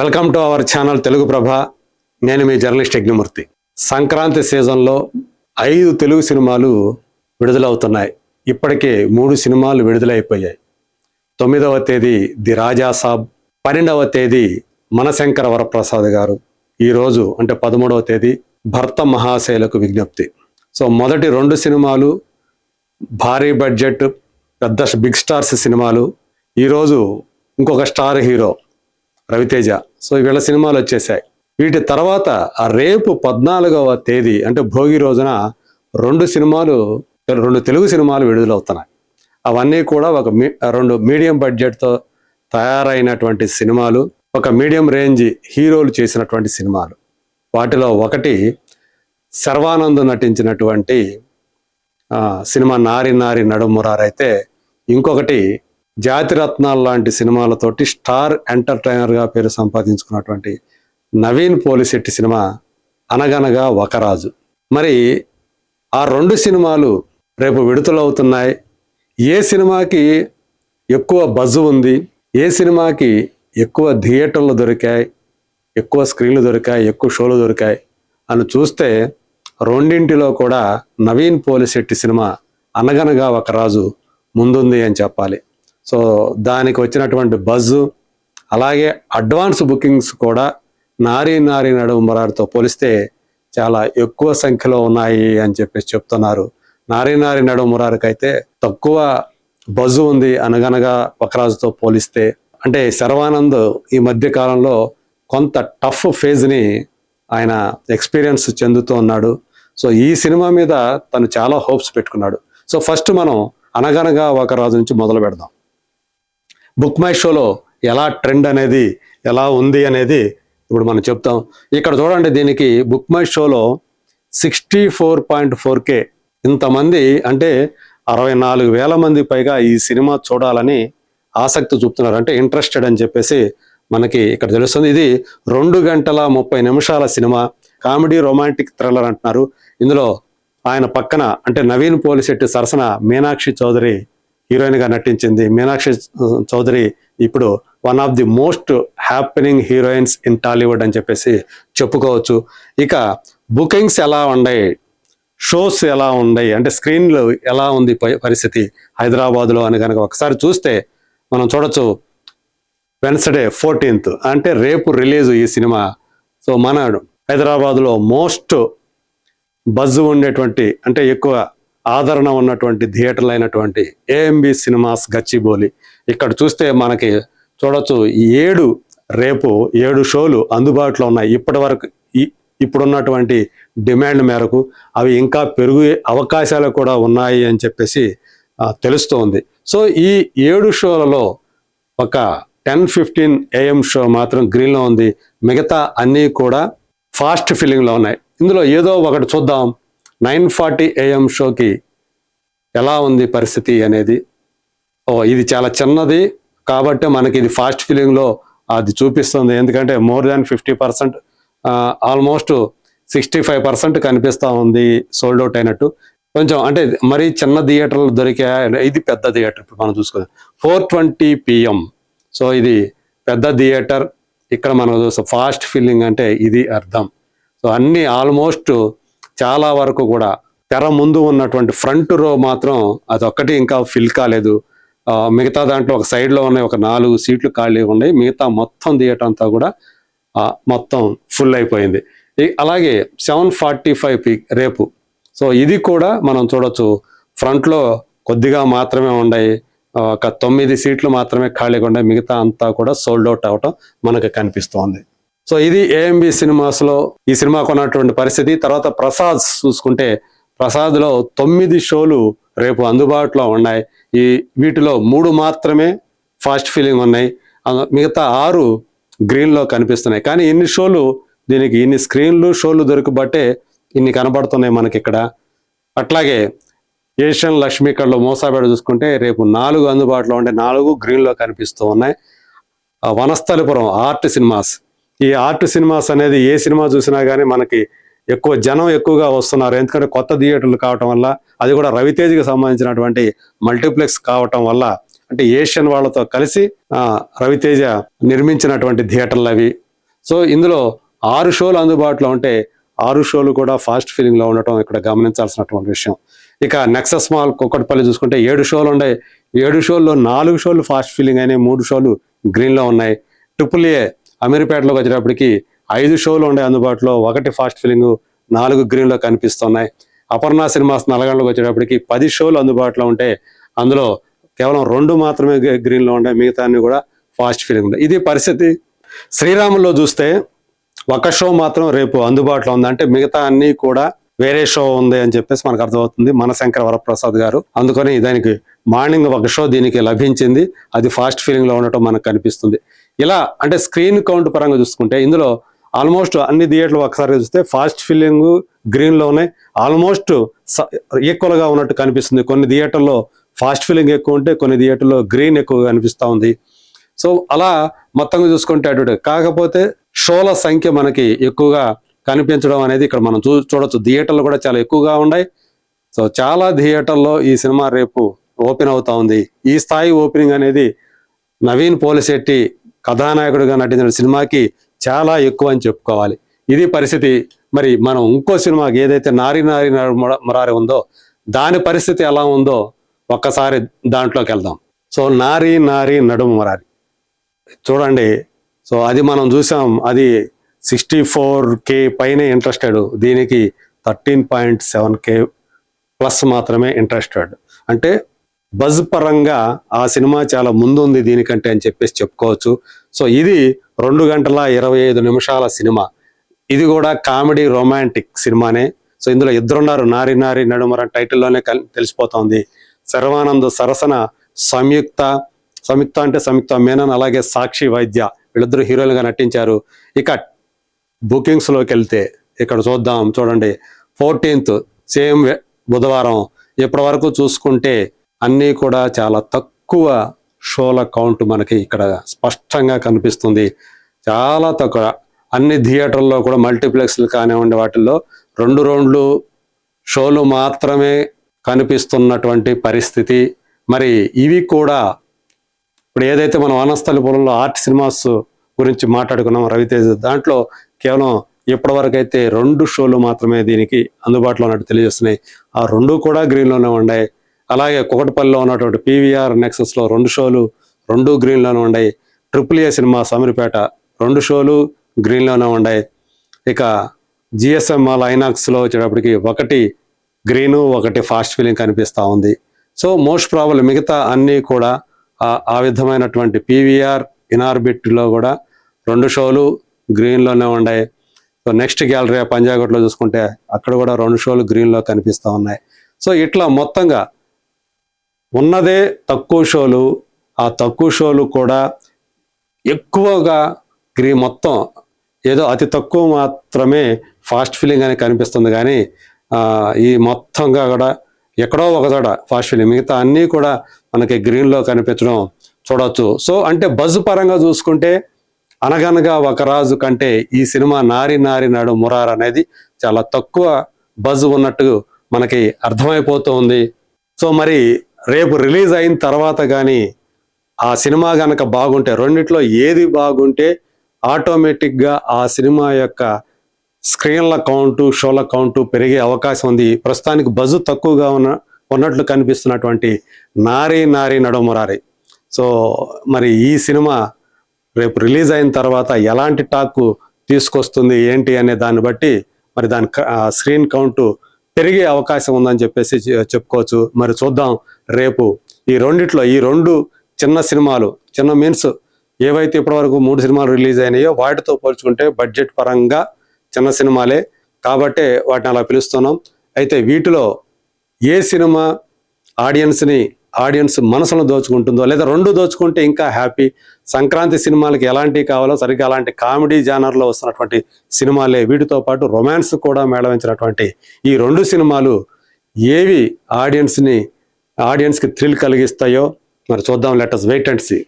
Welcome to our channel Telugu Prabha. నేను మీ journalist Yagnamurthy. Sankranti సీజన్లో 5 తెలుగు సినిమాలు విడుదలవుతున్నాయి. ఇప్పటికే 3 సినిమాలు విడుదలైపోయాయి. 9వ తేదీ ది రాజా సాబ్, 12వ తేదీ మనశంకర వరప్రసాద్ గారు, ఈరోజు అంటే 13వ తేదీ భర్త మహాశైలకు విజ్ఞప్తి. సో మొదటి 2 సినిమాలు భారీ బడ్జెట్ పెద్ద బిగ్ స్టార్స్ సినిమాలు. ఈరోజు ఇంకొక స్టార్ హీరో రవితేజ. సో వీళ్ళ సినిమాలు వచ్చేసాయి. వీటి తర్వాత రేపు 14వ తేదీ అంటే భోగి రోజున 2 తెలుగు సినిమాలు విడుదలవుతున్నాయి. అవన్నీ కూడా 2 మీడియం బడ్జెట్తో తయారైనటువంటి సినిమాలు, ఒక మీడియం రేంజ్ హీరోలు చేసినటువంటి సినిమాలు. వాటిలో ఒకటి శర్వానంద్ నటించినటువంటి సినిమా నారి నారి నడుమురారైతే, ఇంకొకటి జాతిరత్నాలు లాంటి సినిమాలతోటి స్టార్ ఎంటర్టైనర్గా పేరు సంపాదించుకున్నటువంటి నవీన్ పోలిశెట్టి సినిమా అనగనగా ఒకరాజు. మరి ఆ 2 సినిమాలు రేపు విడుదలవుతున్నాయి. ఏ సినిమాకి ఎక్కువ బజ్ ఉంది, ఏ సినిమాకి ఎక్కువ థియేటర్లు దొరికాయి, ఎక్కువ స్క్రీన్లు దొరికాయి, ఎక్కువ షోలు దొరికాయి అని చూస్తే రెండింటిలో కూడా నవీన్ పోలిశెట్టి సినిమా అనగనగా ఒకరాజు ముందుంది అని చెప్పాలి. సో దానికి వచ్చినటువంటి బజ్, అలాగే అడ్వాన్స్ బుకింగ్స్ కూడా నారీ నారీ నడుమురారితో పోలిస్తే చాలా ఎక్కువ సంఖ్యలో ఉన్నాయి అని చెప్పేసి చెప్తున్నారు. నారీ నారీ నడుమురారికి అయితే తక్కువ బజ్ ఉంది అనగనగా ఒకరాజుతో పోలిస్తే. అంటే శర్వానంద్ ఈ మధ్య కాలంలో కొంత టఫ్ ఫేజ్ని ఆయన ఎక్స్పీరియన్స్ చెందుతూ ఉన్నాడు. సో ఈ సినిమా మీద తను చాలా హోప్స్ పెట్టుకున్నాడు. సో ఫస్ట్ మనం అనగనగా ఒకరాజు నుంచి మొదలు పెడదాం. బుక్ మై షోలో ఎలా ట్రెండ్ అనేది ఎలా ఉంది అనేది ఇప్పుడు మనం చెప్తాం. ఇక్కడ చూడండి, దీనికి బుక్ మై షోలో 64.4K, ఇంతమంది అంటే 64,000 మంది పైగా ఈ సినిమా చూడాలని ఆసక్తి చూపుతున్నారు, అంటే ఇంట్రెస్టెడ్ అని చెప్పేసి మనకి ఇక్కడ తెలుస్తుంది. ఇది 2 గంటల 30 నిమిషాల సినిమా, కామెడీ రొమాంటిక్ థ్రిల్లర్ అంటున్నారు. ఇందులో ఆయన పక్కన అంటే నవీన్ పోలిశెట్టి సరసన మీనాక్షి చౌదరి హీరోయిన్గా నటించింది. మీనాక్షి చౌదరి ఇప్పుడు one of the most happening heroines in Tollywood అని చెప్పేసి చెప్పుకోవచ్చు. ఇక బుకింగ్స్ ఎలా ఉన్నాయి, షోస్ ఎలా ఉన్నాయి, అంటే స్క్రీన్లు ఎలా ఉంది పరిస్థితి హైదరాబాద్లో అని కనుక ఒకసారి చూస్తే మనం చూడొచ్చు. వెన్స్డే 14th అంటే రేపు రిలీజ్ ఈ సినిమా. సో మన హైదరాబాద్లో మోస్ట్ బజ్ ఉండేటువంటి అంటే ఎక్కువ ఆదరణ ఉన్నటువంటి థియేటర్లు అయినటువంటి AMB సినిమాస్ గచ్చిబౌలి. ఇక్కడ చూస్తే మనకి చూడొచ్చు 7 షోలు అందుబాటులో ఉన్నాయి. ఇప్పటి వరకు ఇప్పుడున్నటువంటి డిమాండ్ మేరకు అవి ఇంకా పెరిగే అవకాశాలు కూడా ఉన్నాయి అని చెప్పేసి తెలుస్తోంది. సో ఈ 7 షోలలో ఒక 10-15 AM షో మాత్రం గ్రీన్లో ఉంది. మిగతా అన్నీ కూడా ఫాస్ట్ ఫిల్లింగ్లో ఉన్నాయి. ఇందులో ఏదో ఒకటి చూద్దాం. 9:40 AM షోకి ఎలా ఉంది పరిస్థితి అనేది. ఇది చాలా చిన్నది కాబట్టి మనకి ఇది ఫాస్ట్ ఫిల్లింగ్లో అది చూపిస్తుంది. ఎందుకంటే మోర్ దాన్ 50%, ఆల్మోస్ట్ 65% కనిపిస్తూ ఉంది సోల్డ్ అవుట్ అయినట్టు. కొంచెం అంటే మరీ చిన్న థియేటర్లు దొరికా, ఇది పెద్ద థియేటర్. ఇప్పుడు మనం చూసుకుందాం 4:20 PM. సో ఇది పెద్ద థియేటర్. ఇక్కడ మనం చూస్తాం ఫాస్ట్ ఫిల్లింగ్ అంటే ఇది అర్థం. సో అన్నీ ఆల్మోస్ట్ చాలా వరకు కూడా తెర ముందు ఉన్నటువంటి ఫ్రంట్ రో మాత్రం అదొక్కటి ఇంకా ఫిల్ కాలేదు. మిగతా దాంట్లో ఒక సైడ్లో ఉన్నాయి, ఒక 4 సీట్లు ఖాళీ ఉన్నాయి. మిగతా మొత్తం థియేటర్ అంతా కూడా మొత్తం ఫుల్ అయిపోయింది. అలాగే 7:45 రేపు. సో ఇది కూడా మనం చూడొచ్చు, ఫ్రంట్లో కొద్దిగా మాత్రమే ఉన్నాయి, ఒక 9 సీట్లు మాత్రమే ఖాళీగా ఉన్నాయి. మిగతా అంతా కూడా సోల్డ్ అవుట్ అవటం మనకు కనిపిస్తోంది. సో ఇది AMB సినిమాస్లో ఈ సినిమా కొన్నటువంటి పరిస్థితి. తర్వాత ప్రసాద్ చూసుకుంటే, ప్రసాద్లో 9 షోలు రేపు అందుబాటులో ఉన్నాయి. వీటిలో 3 మాత్రమే ఫాస్ట్ ఫీలింగ్ ఉన్నాయి, మిగతా 6 గ్రీన్లో కనిపిస్తున్నాయి. కానీ ఇన్ని షోలు, దీనికి ఇన్ని స్క్రీన్లు షోలు దొరికిబట్టే ఇన్ని కనబడుతున్నాయి మనకి ఇక్కడ. అట్లాగే ఏషియన్ లక్ష్మీకర్లో మోసాబేడ చూసుకుంటే రేపు 4 అందుబాటులో ఉండే 4 గ్రీన్లో కనిపిస్తూ ఉన్నాయి. వనస్థలిపురం ఆర్ట్ సినిమాస్, ఈ ఆర్ట్ సినిమాస్ అనేది ఏ సినిమా చూసినా కానీ మనకి జనం ఎక్కువగా వస్తున్నారు. ఎందుకంటే కొత్త థియేటర్లు కావటం వల్ల, అది కూడా రవితేజకి సంబంధించినటువంటి మల్టీప్లెక్స్ కావటం వల్ల అంటే ఏషియన్ వాళ్ళతో కలిసి రవితేజ నిర్మించినటువంటి థియేటర్లు అవి. సో ఇందులో 6 షోలు అందుబాటులో ఉంటే 6 షోలు కూడా ఫాస్ట్ ఫిలింగ్ లో ఉండటం ఇక్కడ గమనించాల్సినటువంటి విషయం. ఇక నెక్సస్ మాల్ కుక్కట్పల్లి చూసుకుంటే 7 షోలు ఉన్నాయి. 7 షోల్లో 4 షోలు ఫాస్ట్ ఫిలింగ్ అయినాయి, 3 షోలు గ్రీన్ లో ఉన్నాయి. AAA అమీర్పేటలోకి వచ్చేటప్పటికి 5 షోలు ఉన్నాయి అందుబాటులో, 1 ఫాస్ట్ ఫిలింగ్, 4 గ్రీన్ లో కనిపిస్తున్నాయి. అపర్ణ సినిమాస్ నల్గొండలోకి వచ్చేటప్పటికి 10 షోలు అందుబాటులో ఉంటే అందులో కేవలం 2 మాత్రమే గ్రీన్ లో ఉన్నాయి, మిగతా అన్ని కూడా ఫాస్ట్ ఫిలింగ్ ఉన్నాయి. ఇది పరిస్థితి. శ్రీరాముల్లో చూస్తే 1 షో మాత్రం రేపు అందుబాటులో ఉంది, అంటే మిగతా అన్ని కూడా వేరే షో ఉంది అని చెప్పేసి మనకు అర్థమవుతుంది, మనశంకర వరప్రసాద్ గారు. అందుకని దానికి మార్నింగ్ 1 షో దీనికి లభించింది, అది ఫాస్ట్ ఫిలింగ్ లో ఉండటం మనకు కనిపిస్తుంది. ఇలా అంటే స్క్రీన్ కౌంట్ పరంగా చూసుకుంటే ఇందులో ఆల్మోస్ట్ అన్ని థియేటర్లు ఒకసారి చూస్తే ఫాస్ట్ ఫిలింగ్ గ్రీన్ లోనే ఆల్మోస్ట్ ఈక్వల్ గా ఉన్నట్టు కనిపిస్తుంది. కొన్ని థియేటర్లో ఫాస్ట్ ఫిలింగ్ ఎక్కువ ఉంటే కొన్ని థియేటర్లో గ్రీన్ ఎక్కువ కనిపిస్తూ ఉంది. సో అలా మొత్తంగా చూసుకుంటే అటు కాకపోతే షోల సంఖ్య మనకి ఎక్కువగా కనిపించడం అనేది ఇక్కడ మనం చూడొచ్చు. థియేటర్లు కూడా చాలా ఎక్కువగా ఉన్నాయి. సో చాలా థియేటర్లో ఈ సినిమా రేపు ఓపెన్ అవుతా ఉంది. ఈ స్థాయి ఓపెనింగ్ అనేది నవీన్ పోలిశెట్టి కథానాయకుడిగా నటించిన సినిమాకి చాలా ఎక్కువ అని చెప్పుకోవాలి. ఇది పరిస్థితి. మరి మనం ఇంకో సినిమాకి ఏదైతే నారి నారి మురారి ఉందో దాని పరిస్థితి ఎలా ఉందో ఒక్కసారి దాంట్లోకి వెళ్దాం. సో నారి నారి నడుము మురారి చూడండి. సో అది మనం చూసాం, అది 64K పైనే ఇంట్రెస్టెడ్, దీనికి 13.7K ప్లస్ మాత్రమే ఇంట్రెస్టెడ్. అంటే బజ్ పరంగా ఆ సినిమా చాలా ముందు ఉంది దీనికంటే అని చెప్పేసి చెప్పుకోవచ్చు. సో ఇది 2 గంటల 25 నిమిషాల సినిమా. ఇది కూడా కామెడీ రొమాంటిక్ సినిమానే. సో ఇందులో ఇద్దరున్నారు, నారి నారి నడుమర టైటిల్లోనే తెలిసిపోతుంది. శర్వానంద్ సరసన సంయుక్త అంటే సంయుక్త మేనన్, అలాగే సాక్షి వైద్య, వీళ్ళిద్దరు హీరోలుగా నటించారు. ఇక బుకింగ్స్ లోకి వెళ్తే ఇక్కడ చూడండి 14th సేమ్ బుధవారం. ఇప్పటి వరకు చూసుకుంటే అన్నీ కూడా చాలా తక్కువ షోల కౌంట్ మనకి ఇక్కడ స్పష్టంగా కనిపిస్తుంది. చాలా తక్కువ. అన్ని థియేటర్లో కూడా మల్టీప్లెక్స్లు కానివ్వండి వాటిల్లో 2 షోలు మాత్రమే కనిపిస్తున్నటువంటి పరిస్థితి. మరి ఇవి కూడా ఇప్పుడు ఏదైతే మనం వనస్థలిపురంలో ఆర్ట్ సినిమాస్ గురించి మాట్లాడుకున్నాం రవితేజ, దాంట్లో కేవలం ఇప్పటి వరకు అయితే 2 షోలు మాత్రమే దీనికి అందుబాటులో ఉన్నట్టు తెలియజేస్తున్నాయి. ఆ 2 కూడా గ్రీన్లోనే ఉన్నాయి. అలాగే కుకటపల్లిలో ఉన్నటువంటి PVR నెక్సస్లో 2 షోలు 2 గ్రీన్లోనే ఉన్నాయి. AAA సినిమా సమీర్పేట 2 షోలు గ్రీన్లోనే ఉన్నాయి. ఇక GSM మాల్ ఐనాక్స్లో వచ్చేటప్పటికి 1 గ్రీను 1 ఫాస్ట్ ఫిలింగ్ కనిపిస్తూ ఉంది. సో మోస్ట్ ప్రాబబుల్ మిగతా అన్నీ కూడా ఆ విధమైనటువంటి PVR ఇనార్బిట్లో కూడా 2 షోలు గ్రీన్లోనే ఉన్నాయి. సో నెక్స్ట్ గ్యాలరీ పంజాగుట్లో చూసుకుంటే అక్కడ కూడా 2 షోలు గ్రీన్లో కనిపిస్తూ ఉన్నాయి. సో ఇట్లా మొత్తంగా ఉన్నదే తక్కువ షోలు, ఆ తక్కువ షోలు కూడా ఎక్కువగా మొత్తం ఏదో అతి తక్కువ మాత్రమే ఫాస్ట్ ఫిలింగ్ అని కనిపిస్తుంది. కానీ ఈ మొత్తంగా కూడా ఎక్కడో ఒక చోట ఫాస్ట్ ఫిలిం, మిగతా అన్నీ కూడా మనకి గ్రీన్లో కనిపించడం చూడవచ్చు. సో అంటే బజ్ పరంగా చూసుకుంటే అనగనగా ఒక రాజు కంటే ఈ సినిమా నారి నారి నాడు మురార్ అనేది చాలా తక్కువ బజ్ ఉన్నట్టు మనకి అర్థమైపోతూ ఉంది. సో మరి రేపు రిలీజ్ అయిన తర్వాత కానీ ఆ సినిమా కనుక బాగుంటే, రెండిట్లో ఏది బాగుంటే ఆటోమేటిక్గా ఆ సినిమా యొక్క స్క్రీన్ల కౌంటు షోల కౌంటు పెరిగే అవకాశం ఉంది. ప్రస్తుతానికి బజ్ తక్కువగా ఉన్నట్లు కనిపిస్తున్నటువంటి నారి నారి నడుమురారి. సో మరి ఈ సినిమా రేపు రిలీజ్ అయిన తర్వాత ఎలాంటి టాక్ తీసుకొస్తుంది ఏంటి అనే దాన్ని బట్టి మరి దాని స్క్రీన్ కౌంటు పెరిగే అవకాశం ఉందని చెప్పేసి చెప్పుకోవచ్చు. మరి చూద్దాం రేపు ఈ రెండిట్లో ఈ 2 చిన్న సినిమాలు, చిన్న మీన్స్ ఏవైతే ఇప్పటివరకు 3 సినిమాలు రిలీజ్ అయినాయో వాటితో పోల్చుకుంటే బడ్జెట్ పరంగా చిన్న సినిమాలే కాబట్టి వాటిని అలా పిలుస్తున్నాం. అయితే వీటిలో ఏ సినిమా ఆడియన్స్ మనసును దోచుకుంటుందో, లేదా 2 దోచుకుంటే ఇంకా హ్యాపీ. సంక్రాంతి సినిమాలకి ఎలాంటివి కావాలో సరిగ్గా అలాంటి కామెడీ జానర్లో వస్తున్నటువంటి సినిమాలే, వీటితో పాటు రొమాన్స్ కూడా మేళవించినటువంటి ఈ 2 సినిమాలు ఏవి ఆడియన్స్కి థ్రిల్ కలిగిస్తాయో మరి చూద్దాం. Let us wait and see.